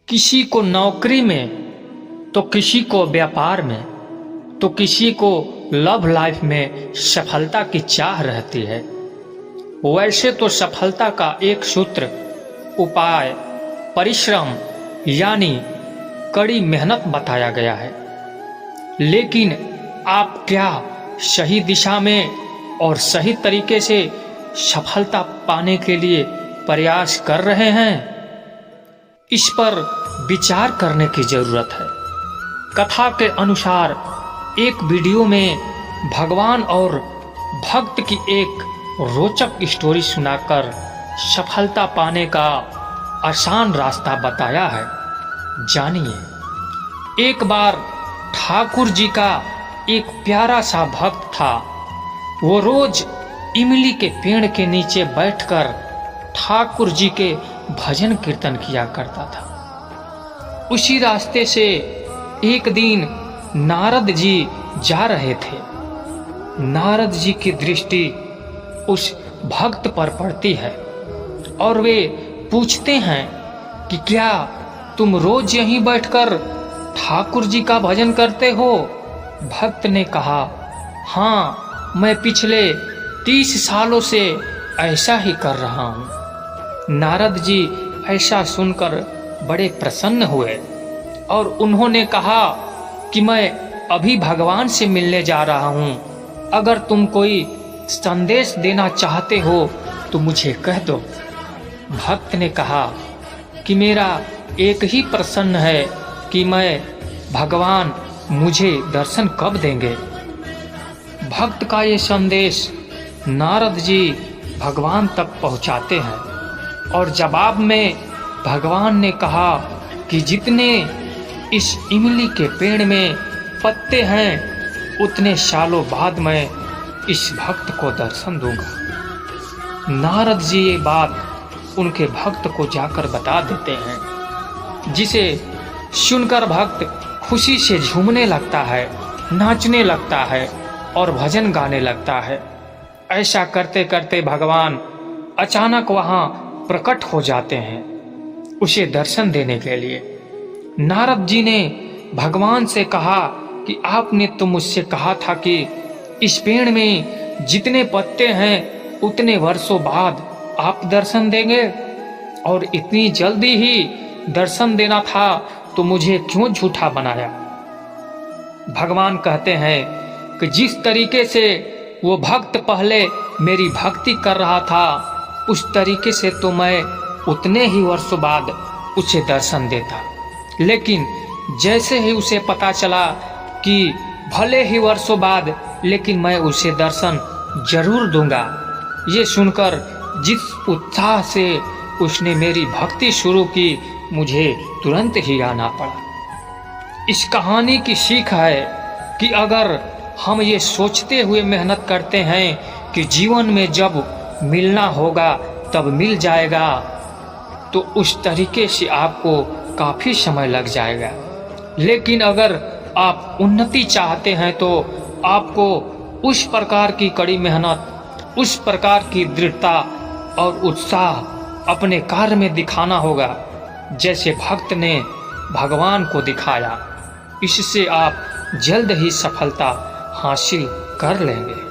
किसी को नौकरी में, तो किसी को व्यापार में, तो किसी को लव लाइफ में सफलता की चाह रहती है। वैसे तो सफलता का एक सूत्र, उपाय, परिश्रम यानी कड़ी मेहनत बताया गया है। लेकिन आप क्या सही दिशा में और सही तरीके से सफलता पाने के लिए प्रयास कर रहे हैं? इस पर विचार करने की जरूरत है। कथा के अनुसार एक वीडियो में भगवान और भक्त की एक रोचक स्टोरी सुनाकर सफलता पाने का आसान रास्ता बताया है। जानिए। एक बार ठाकुर जी का एक प्यारा सा भक्त था। वो रोज इमली के पेड़ के नीचे बैठकर ठाकुर जी के भजन कीर्तन किया करता था। उसी रास्ते से एक दिन नारद जी जा रहे थे। नारद जी की दृष्टि उस भक्त पर पड़ती है और वे पूछते हैं कि क्या तुम रोज यहीं बैठकर ठाकुर जी का भजन करते हो? भक्त ने कहा, हाँ, मैं पिछले 30 सालों से ऐसा ही कर रहा हूँ। नारद जी ऐसा सुनकर बड़े प्रसन्न हुए और उन्होंने कहा कि मैं अभी भगवान से मिलने जा रहा हूँ। अगर तुम कोई संदेश देना चाहते हो तो मुझे कह दो। भक्त ने कहा कि मेरा एक ही प्रश्न है कि मैं भगवान मुझे दर्शन कब देंगे। भक्त का ये संदेश नारद जी भगवान तक पहुंचाते हैं और जवाब में भगवान ने कहा कि जितने इस इमली के पेड़ में पत्ते हैं उतने सालों बाद मैं इस भक्त को दर्शन दूंगा। नारद जी ये बात उनके भक्त को जाकर बता देते हैं, जिसे सुनकर भक्त खुशी से झूमने लगता है, नाचने लगता है और भजन गाने लगता है। ऐसा करते करते भगवान अचानक वहां प्रकट हो जाते हैं उसे दर्शन देने के लिए। नारद जी ने भगवान से कहा कि आपने तो मुझसे कहा था कि इस पेड़ में जितने पत्ते हैं उतने वर्षों बाद आप दर्शन देंगे, और इतनी जल्दी ही दर्शन देना था तो मुझे क्यों झूठा बनाया? भगवान कहते हैं कि जिस तरीके से वो भक्त पहले मेरी भक्ति कर रहा था उस तरीके से तो मैं उतने ही वर्षों बाद उसे दर्शन देता। लेकिन जैसे ही उसे पता चला कि भले ही वर्षों बाद लेकिन मैं उसे दर्शन जरूर दूंगा, ये सुनकर जिस उत्साह से उसने मेरी भक्ति शुरू की मुझे तुरंत ही आना पड़ा। इस कहानी की सीख है कि अगर हम ये सोचते हुए मेहनत करते हैं कि जीवन में जब मिलना होगा तब मिल जाएगा, तो उस तरीके से आपको काफी समय लग जाएगा। लेकिन अगर आप उन्नति चाहते हैं तो आपको उस प्रकार की कड़ी मेहनत, उस प्रकार की दृढ़ता और उत्साह अपने कार्य में दिखाना होगा जैसे भक्त ने भगवान को दिखाया। इससे आप जल्द ही सफलता हासिल कर लेंगे।